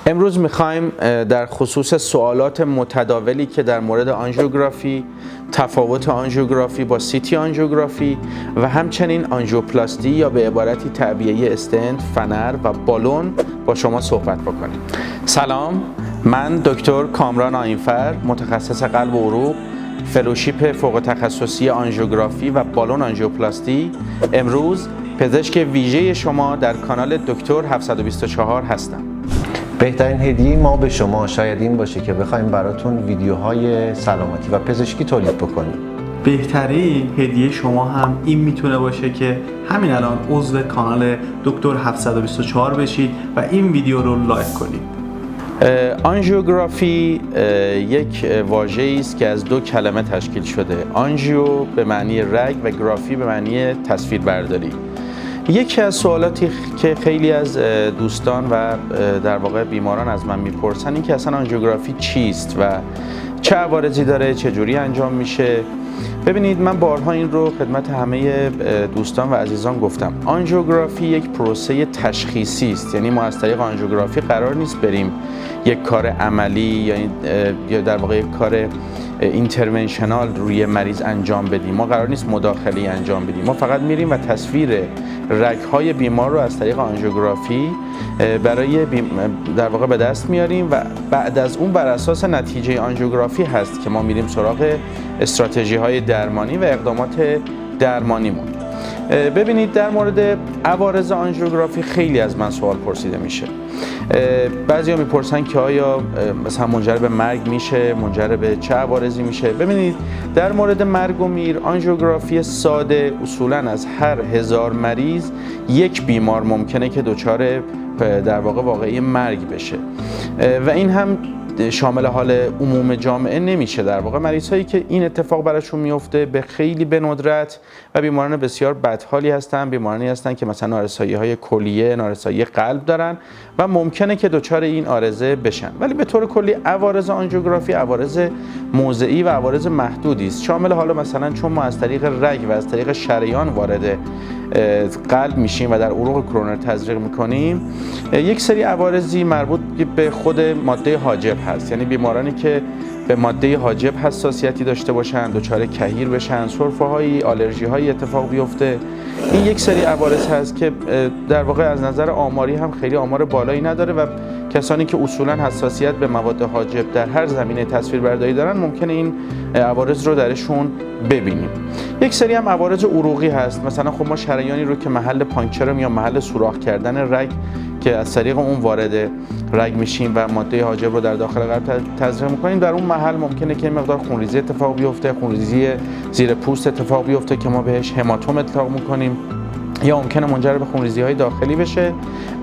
امروز میخوایم در خصوص سوالات متداولی که در مورد آنژیوگرافی، تفاوت آنژیوگرافی با سیتی آنژیوگرافی و همچنین آنژیوپلاستی یا به عبارتی تعبیه استنت، فنر و بالون با شما صحبت بکنیم. سلام، من دکتر کامران آیینفر، متخصص قلب و عروق، فلوشیپ فوق تخصصی آنژیوگرافی و بالون آنژیوپلاستی، امروز پزشک ویژه شما در کانال دکتر 724 هستم. بهترین هدیه ما به شما شاید این باشه که بخوایم براتون ویدیوهای سلامتی و پزشکی تولید بکنیم. بهترین هدیه شما هم این میتونه باشه که همین الان عضو کانال دکتر 724 بشید و این ویدیو رو لایک کنید. آنژیوگرافی یک واژه‌ای است که از دو کلمه تشکیل شده. آنژیو به معنی رگ و گرافی به معنی تصویربرداری. یکی از سوالاتی که خیلی از دوستان و در واقع بیماران از من میپرسن این که اصلا آنژیوگرافی چیست و چه عوارضی داره، چه جوری انجام میشه. ببینید، من بارها این رو خدمت همه دوستان و عزیزان گفتم. آنژیوگرافی یک پروسه تشخیصی است، یعنی ما از طریق آنژیوگرافی قرار نیست بریم یک کار عملی یا در واقع یک کار اینترونشنال روی مریض انجام بدیم. ما قرار نیست مداخله انجام بدیم. ما فقط میریم و تصویر رگ‌های بیمار رو از طریق آنژیوگرافی برای در واقع به دست میاریم و بعد از اون بر اساس نتیجه آنژیوگرافی هست که ما میریم سراغ استراتژی‌های درمانی و اقدامات درمانیمون. ببینید، در مورد عوارض آنژیوگرافی خیلی از من سوال پرسیده میشه. بعضیا میپرسن که آیا مثلا منجر به مرگ میشه، منجر به چه عوارضی میشه. ببینید، در مورد مرگ و میر، آنژیوگرافی ساده اصولا از هر 1000 مریض یک بیمار ممکنه که دچار در واقع واقعی مرگ بشه و این هم شامل حال عموم جامعه نمیشه. در واقع مریض هایی که این اتفاق براشون میفته به ندرت و بیماران بسیار بدحالی هستن، بیمارانی هستن که مثلا نارسایی های کلیه، نارسایی قلب دارن و ممکنه که دچار این عارضه بشن. ولی به طور کلی عوارض آنژیوگرافی عوارض موضعی و عوارض محدودی است. شامل حال مثلا چون ما از طریق رگ و از طریق شریان وارد قلب میشیم و در عروق کرونر تزریق میکنیم، یک سری عوارضی مربوط به خود ماده حاجب هست، یعنی بیمارانی که به ماده حاجب حساسیتی داشته باشن، دچار کهیر بشن، سرفه‌هایی، آلرژی‌هایی اتفاق بیفته. این یک سری عوارض هست که در واقع از نظر آماری هم خیلی آمار بالایی نداره و کسانی که اصولاً حساسیت به مواد حاجب در هر زمینه تصویربرداری دارن ممکنه این عوارض رو درشون ببینیم. یک سری هم عوارض عروقی هست. مثلا خب ما شریانی رو که محل پانکچر یا محل سوراخ کردن رگ که از طریق اون وارد رگ میشیم و ماده حاجب رو در داخل قلب تزریق میکنیم، در اون محل ممکنه که مقدار خونریزی اتفاق بیفته، خونریزی زیر پوست اتفاق بیفته که ما بهش هماتوم اطلاق میکنیم، یا ممکنه منجر به خونریزی‌های داخلی بشه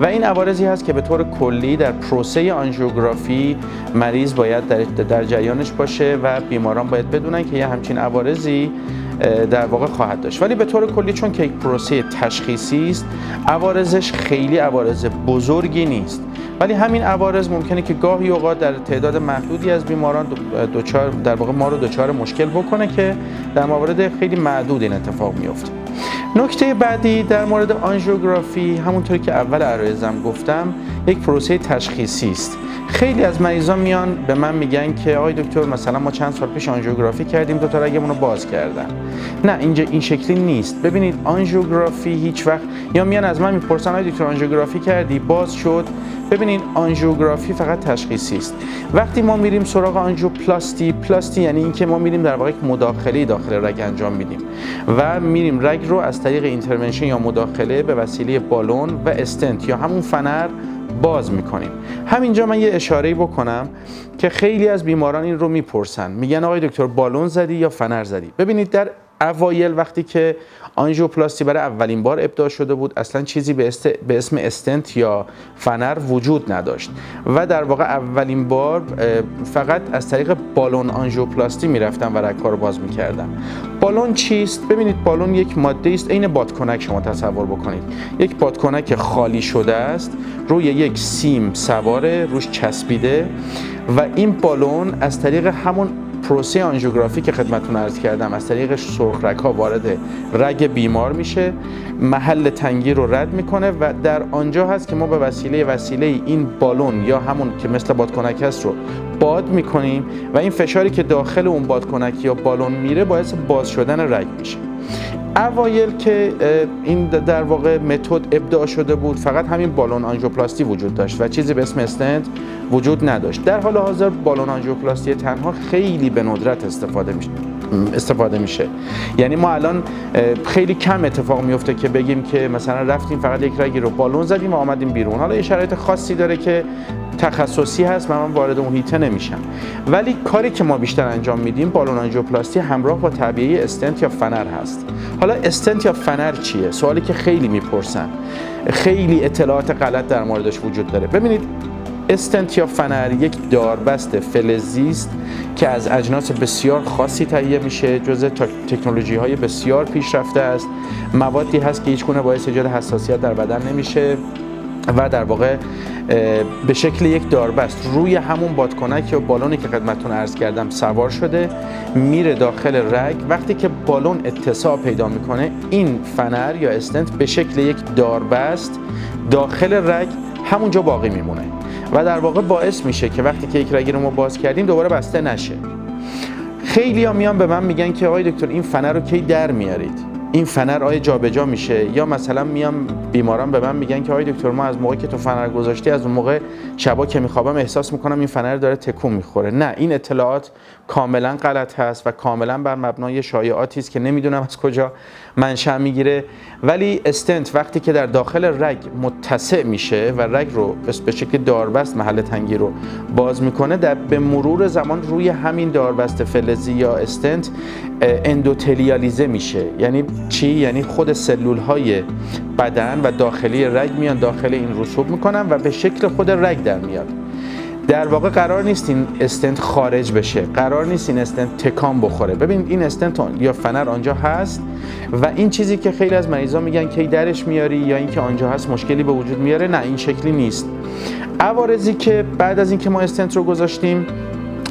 و این عوارضی هست که به طور کلی در پروسه آنژیوگرافی مریض باید در جریانش باشه و بیماران باید بدونن که یه همچین عوارضی در واقع خواهد داشت. ولی به طور کلی چون که یک پروسه تشخیصی است، عوارضش خیلی عوارض بزرگی نیست، ولی همین عوارض ممکنه که گاهی اوقات در تعداد محدودی از بیماران در واقع ما رو دچار مشکل بکنه که در موارد خیلی معدود این اتفاق میفته. نکته بعدی در مورد آنژیوگرافی، همونطوری که اول عرایزم گفتم، یک پروسه تشخیصی است. خیلی از مریضان میان به من میگن که آقای دکتر مثلا ما چند سال پیش آنژیوگرافی کردیم، 2 تا رگمون رو باز کردن. نه، اینجا این شکلی نیست. ببینید، آنژیوگرافی هیچ وقت، یا میان از من میپرسن آقای دکتر آنژیوگرافی کردی باز شد. ببینید، آنژیوگرافی فقط تشخیصی است. وقتی ما میریم سراغ آنژیوپلاستی، پلاستی یعنی اینکه ما میریم در واقع یک مداخله داخل رگ انجام میدیم و میریم رگ رو از طریق اینترونشن یا مداخله به وسیله بالون و استنت یا همون فنر باز میکنیم. همینجا من یه اشاره‌ای بکنم که خیلی از بیماران این رو میپرسن، میگن آقای دکتر بالون زدی یا فنر زدی؟ ببینید، در اوایل وقتی که آنژیوپلاستی برای اولین بار ابداع شده بود، اصلا چیزی به اسم استنت یا فنر وجود نداشت و در واقع اولین بار فقط از طریق بالون آنژیوپلاستی میرفتن و رگ‌ها رو باز میکردن. بالون چیست؟ ببینید، بالون یک ماده است، عین بادکنک شما تصور بکنید. یک بادکنک خالی شده است، روی یک سیم سواره، روش چسبیده و این بالون از طریق همون پروسه آنژیوگرافی که خدمتتون عرض کردم از طریق سرخ رگ‌ها وارد رگ بیمار میشه، محل تنگی رو رد میکنه و در آنجا هست که ما به وسیله این بالون یا همون که مثل بادکنک هست رو باد میکنیم و این فشاری که داخل اون بادکنک یا بالون میره باعث باز شدن رگ میشه. اوایل که این در واقع متد ابداع شده بود فقط همین بالون آنژیوپلاستی وجود داشت و چیزی به اسم استنت وجود نداشت. در حال حاضر بالون آنژیوپلاستی تنها خیلی به ندرت استفاده میشه. یعنی ما الان خیلی کم اتفاق میفته که بگیم که مثلا رفتیم فقط یک رگی رو بالون زدیم و آمدیم بیرون. حالا یه شرایط خاصی داره که تخصصی هست و من وارد اون هیته نمیشم، ولی کاری که ما بیشتر انجام میدیم بالون آنژیوپلاستی همراه با تعبیه استنت یا فنر هست. حالا استنت یا فنر چیه؟ سوالی که خیلی میپرسن، خیلی اطلاعات غلط در موردش وجود داره. ببینید، استنت یا فنر یک داربست فلزی است که از اجناس بسیار خاصی تهیه میشه، جزء تکنولوژی های بسیار پیشرفته است. موادی هست که هیچ گونه باعث ایجاد حساسیت در بدن نمیشه و در واقع به شکل یک داربست روی همون بادکنک یا بالونی که خدمتتون عرض کردم سوار شده، میره داخل رگ. وقتی که بالون اتساع پیدا میکنه، این فنر یا استنت به شکل یک داربست داخل رگ همونجا باقی میمونه و در واقع باعث میشه که وقتی که یک رگی رو ما باز کردیم دوباره بسته نشه. خیلی ها میان به من میگن که آقای دکتر این فنر رو کی در میارید؟ این فنر آیا جابجا میشه؟ یا مثلا میام بیماران به من میگن که آقای دکتر ما از موقعی که تو فنر گذاشتی از اون موقع شبا که میخوابم احساس میکنم این فنر داره تکون میخوره. نه، این اطلاعات کاملا غلط هست و کاملا بر مبنای شایعاتی است که نمیدونم از کجا منشأ میگیره. ولی استنت وقتی که در داخل رگ متسع میشه و رگ رو به شکل داربست محل تنگی رو باز میکنه، به مرور زمان روی همین داربست فلزی یا استنت اندوتلیالیزه میشه. یعنی چی؟ یعنی خود سلول های بدن و داخلی رگ میان داخل این رسوب میکنن و به شکل خود رگ در میاد. در واقع قرار نیست این استنت خارج بشه، قرار نیست این استنت تکان بخوره. ببینید این استنت یا فنر آنجا هست و این چیزی که خیلی از مریضا میگن که درش میاری یا اینکه آنجا هست مشکلی به وجود میاره، نه، این شکلی نیست. عوارضی که بعد از اینکه ما استنت رو گذاشتیم،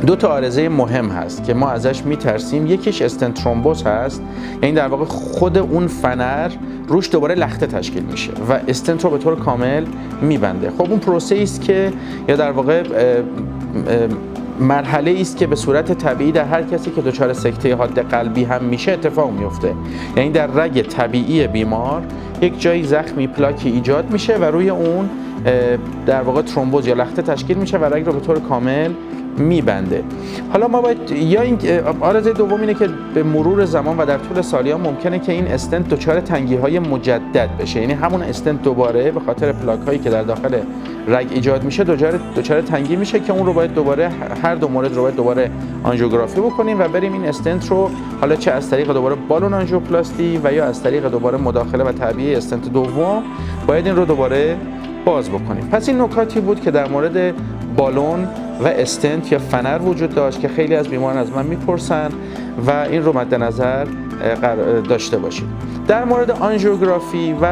دو تا عارضه مهم هست که ما ازش میترسیم. یکیش استنت ترومبوز هست، یعنی در واقع خود اون فنر روش دوباره لخته تشکیل میشه و استنت رو به طور کامل میبنده. خب اون پروسه است که یا در واقع مرحله است که به صورت طبیعی در هر کسی که دچار سکته حاد قلبی هم میشه اتفاق میفته. یعنی در رگ طبیعی بیمار یک جایی زخمی، پلاکی ایجاد میشه و روی اون در واقع ترومبوز یا لخته تشکیل میشه و رگ رو به طور کامل میبنده. حالا ما باید یا این عارضه دوم اینه که به مرور زمان و در طول سالیان ممکنه که این استنت دچار تنگی‌های مجدد بشه، یعنی همون استنت دوباره به خاطر پلاک‌هایی که در داخل رگ ایجاد میشه دچار تنگی میشه که اون رو باید دوباره، هر دو مورد رو باید دوباره آنژیوگرافی بکنیم و بریم این استنت رو حالا چه از طریق دوباره بالون آنژیوپلاستی و یا از طریق دوباره مداخله و تعبیه استنت دوم باید این رو دوباره باز بکنیم. پس این نکاتی بود که در مورد بالون و استنت یا فنر وجود داشت که خیلی از بیماران از من میپرسن و این رو مد نظر داشته باشید. در مورد آنژیوگرافی و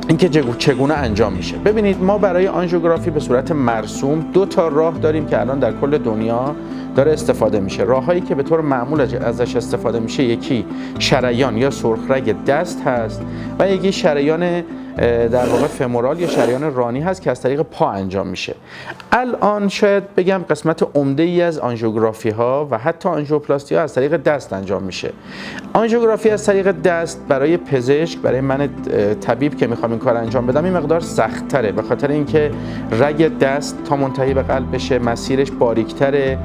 اینکه چگونه انجام میشه، ببینید ما برای آنژیوگرافی به صورت مرسوم دو تا راه داریم که الان در کل دنیا داره استفاده میشه. راههایی که به طور معمول ازش استفاده میشه، یکی شریان یا سرخ رگ دست هست و یکی شریان در واقع فمورال یا شریان رانی هست که از طریق پا انجام میشه. الان شاید بگم قسمت عمده ای از آنژیوگرافی ها و حتی آنژیوپلاستی ها از طریق دست انجام میشه. آنژیوگرافی از طریق دست برای پزشک، برای من طبیب که میخوام این کار انجام بدم، این مقدار سخت تره، به خاطر اینکه رگ دست تا منتهی به قلب بشه مسیرش باریک‌تره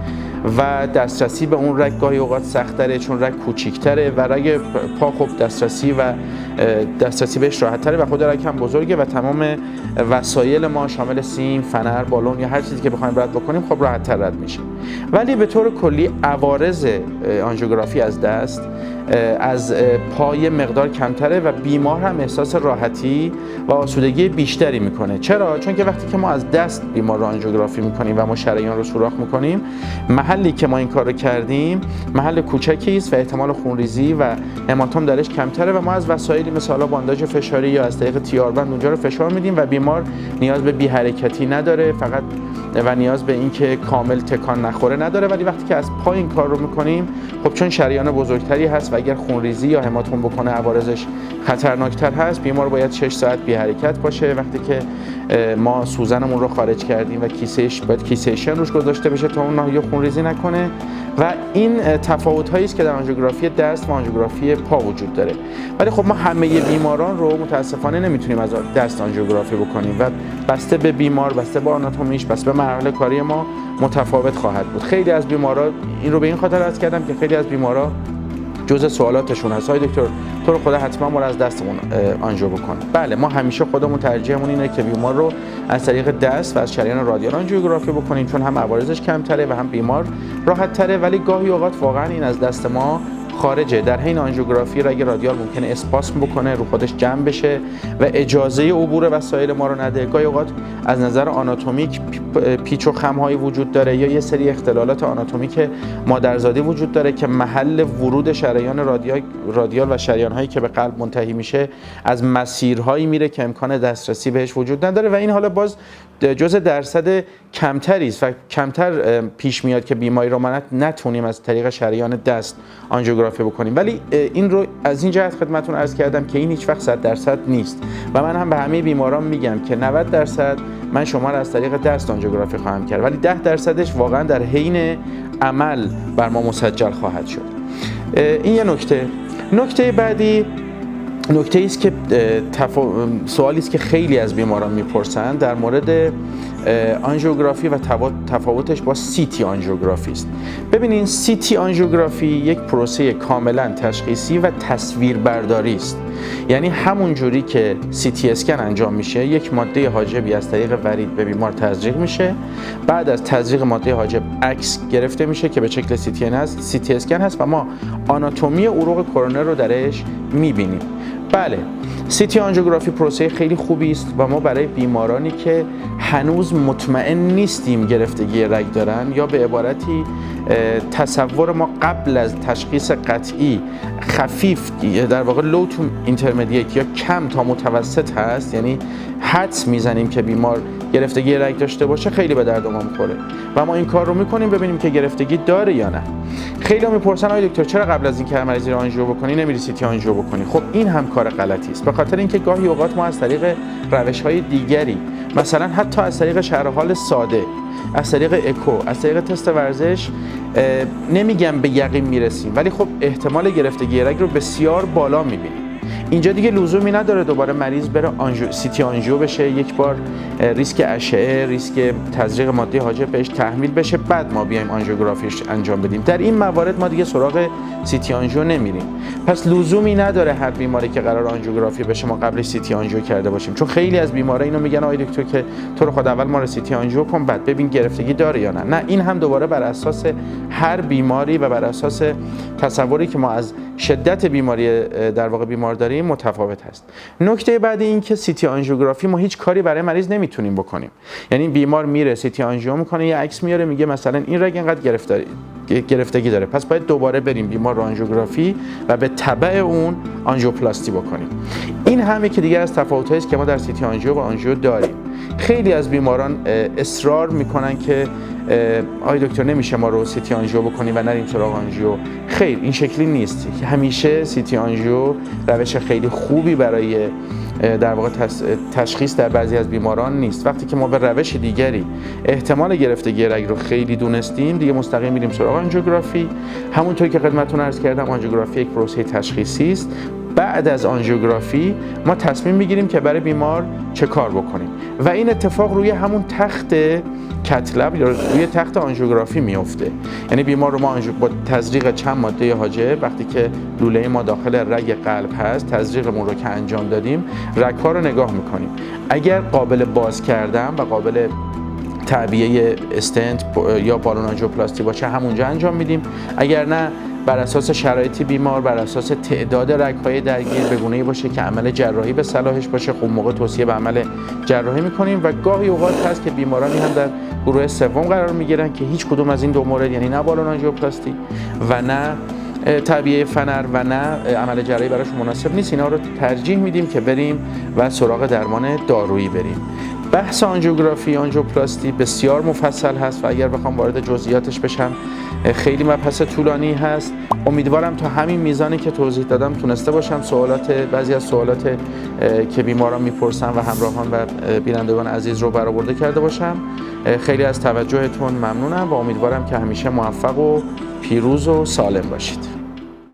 و دسترسی به اون رگ گاهی اوقات سخت‌تره چون رگ کوچیک‌تره و رگ پا خب دسترسی بهش راحت‌تره و خود رگ هم بزرگه و تمام وسایل ما شامل سیم، فنر، بالون یا هر چیزی که بخوایم رد بکنیم خب راحت‌تر رد میشه. ولی به طور کلی عوارض آنژیوگرافی از دست از پای مقدار کمتره و بیمار هم احساس راحتی و آسودگی بیشتری میکنه. چرا؟ چون که وقتی که ما از دست بیمار رو آنژیوگرافی میکنیم و ما شریان رو سوراخ میکنیم، محلی که ما این کار رو کردیم محل کوچکی است و احتمال خونریزی و هماتوم درش کمتره و ما از وسایلی مثل بانداژ فشاری یا از طریق تیار بند اونجا رو فشار میدیم و بیمار نیاز به بی حرکتی نداره، فقط و نیاز به اینکه کامل تکان نخوره نداره، ولی وقتی که از پای این کار رو میکنیم خب چون شریان بزرگتری هست و اگر خونریزی یا هماتوم بکنه عوارضش خطرناکتر هست، بیمار باید 6 ساعت بی حرکت باشه. وقتی که ما سوزنمون رو خارج کردیم و کیسه‌شن روش گذاشته بشه تا اون ناحیه خونریزی نکنه. و این تفاوت‌هایی است که در آنژیوگرافی دست و آنژیوگرافی پا وجود داره. ولی خب ما همه بیماران رو متاسفانه نمیتونیم از دست آنژیوگرافی بکنیم و بسته به بیمار، بسته به آناتومیش، بسته به مراحل کاری ما متفاوت خواهد بود. خیلی از بیمارا، این رو به این خاطر عرض کردم که خیلی از بیمارا جزء سوالاتشون هست: های دکتر تو رو خدا حتما ما رو از دستمون آنژیو بکن. بله، ما همیشه خودمون ترجیحمون اینه که بیمار رو از طریق دست و از شریان رادیال آنژیوگرافی بکنیم، چون هم عوارضش کمتره و هم بیمار راحت تره. ولی گاهی اوقات واقعا این از دست ما خارجه. در حین آنژیوگرافی رگ رادیال ممکنه اسپاسم بکنه، رو خودش جمع بشه و اجازه عبور وسایل ما رو نده. گاهی اوقات از نظر آناتومیک پیچ و خم‌هایی وجود داره یا یه سری اختلالات آناتومیک مادرزادی وجود داره که محل ورود شریان رادیال و شریان‌هایی که به قلب منتهی میشه از مسیرهایی میره که امکان دسترسی بهش وجود نداره و این حالا باز جزء درصد کمتری است و کمتر پیش میاد که بیماری رو ما نتونیم از طریق شریان دست آنژیوگرافی بکنیم. ولی این رو از این جهت خدمتتون عرض کردم که این هیچ وقت 100% نیست و من هم به همه بیماران میگم که 90% من شما رو از طریق دست آنژیوگرافی خواهم کرد، ولی 10%ش واقعا در حین عمل بر ما مسجل خواهد شد. این یه نکته. نکته بعدی نکته است که سوالی است که خیلی از بیماران میپرسند در مورد آنژیوگرافی و تفاوتش با سیتی آنژیوگرافی است. ببینید، سیتی آنژیوگرافی یک پروسه کاملا تشخیصی و تصویربرداری است. یعنی همون جوری که سیتی اسکن انجام میشه، یک ماده حاجبی از طریق ورید به بیمار تزریق میشه، بعد از تزریق ماده حاجب عکس گرفته میشه که به شکل سیتی اسکن هست و ما آناتومی عروق کرونر رو درش میبینیم. بله، سیتی آنژیوگرافی پروسه خیلی خوبی است و ما برای بیمارانی که هنوز مطمئن نیستیم گرفتگی رگ دارن یا به عبارتی تصور ما قبل از تشخیص قطعی خفیف، در واقع لو تو اینترمدییت یا کم تا متوسط هست، یعنی حدس میزنیم که بیمار گرفتگی رگ داشته باشه، خیلی به درد ما میخوره و ما این کار رو میکنیم ببینیم که گرفتگی داره یا نه. خیلی میپرسن آقای دکتر چرا قبل از اینکه مریضی رو آنژیو بکنی نمیری سیتی آنژیو بکنی؟ خب این هم کار غلطی است، به خاطر اینکه گاهی اوقات ما از طریق روش‌های دیگری، مثلا حتی از طریق شرح حال ساده، از طریق اکو، از طریق تست ورزش، نمیگم به یقین میرسیم ولی خب احتمال گرفتگی رگ رو بسیار بالا میبینیم. اینجا دیگه لزومی نداره دوباره مریض بره سیتی آنژیو بشه، یک بار ریسک اشعه، ریسک تزریق ماده حاجب بهش تحمیل بشه، بعد ما بیایم آنژیوگرافیش انجام بدیم. در این موارد ما دیگه سراغ سیتی آنژیو نمیریم. پس لزومی نداره هر بیماری که قرار آنژیوگرافی بشه ما قبلش سیتی آنژیو کرده باشیم، چون خیلی از بیمارا اینو میگن آقای دکتر که تو رو خود اول ما رو سیتی آنژیو کن بعد ببین گرفتگی داره یا نه. نه، این هم دوباره بر اساس هر بیماری و بر اساس تصوری که ما از شدت بیماری در واقع بیمار داریم متفاوت هست. نکته بعدی این که سیتی آنژیوگرافی ما هیچ کاری برای مریض نمیتونیم بکنیم. یعنی بیمار میره سیتی آنژیو میکنه، یه عکس میاره میگه مثلا این رگ اینقدر گرفتگی داره، پس باید دوباره بریم بیمار رو آنژیوگرافی و به تبع اون آنژیوپلاستی بکنیم. این همه که دیگه از تفاوتایی است که ما در سیتی آنژیو و آنژیو داریم. خیلی از بیماران اصرار میکنن که آقای دکتر نمیشه ما رو سیتی آنژیو بکنیم و نریم سراغ آنژیو. خیر، این شکلی نیست. همیشه سیتی آنژیو روش خیلی خوبی برای در واقع تشخیص در بعضی از بیماران نیست. وقتی که ما به روش دیگری احتمال گرفتگی رگ رو خیلی دونستیم، دیگه مستقیم میریم سراغ آنژیوگرافی. همونطور که خدمتتون عرض کردم، آنژیوگرافی یک پروسه تشخیصی است. بعد از آنژیوگرافی ما تصمیم میگیریم که برای بیمار چه کار بکنیم و این اتفاق روی همون تخت کتلب یا روی تخت آنژیوگرافی میفته. یعنی بیمار رو ما با تزریق چند ماده حاجب، وقتی که لوله ما داخل رگ قلب هست، تزریقمون رو که انجام دادیم، رگ‌ها رو نگاه میکنیم. اگر قابل باز کردن و قابل تعبیه استنت یا بالون آنژیوپلاستی باشه همونجا انجام میدیم. اگر نه، بر اساس شرایط بیمار، بر اساس تعداد رگ‌های درگیر به گونه‌ای باشه که عمل جراحی به صلاحش باشه، خب موقع توصیه به عمل جراحی می‌کنیم. و گاهی اوقات هست که بیمارانی هم در گروه سوم قرار می‌گیرن که هیچ کدوم از این دو مورد، یعنی نه بالون آنژیوپلاستی و نه تعبیه فنر و نه عمل جراحی براشون مناسب نیست، اینا رو ترجیح میدیم که بریم و سراغ درمان دارویی بریم. بحث آنژیوگرافی، آنژیوپلاستی بسیار مفصل هست و اگر بخوام وارد جزئیاتش بشم خیلی مبحث طولانی هست. امیدوارم تا همین میزانی که توضیح دادم تونسته باشم بعضی از سوالات که بیماران میپرسن و همراهان و بینندگان عزیز رو برآورده کرده باشم. خیلی از توجهتون ممنونم و امیدوارم که همیشه موفق و پیروز و سالم باشید.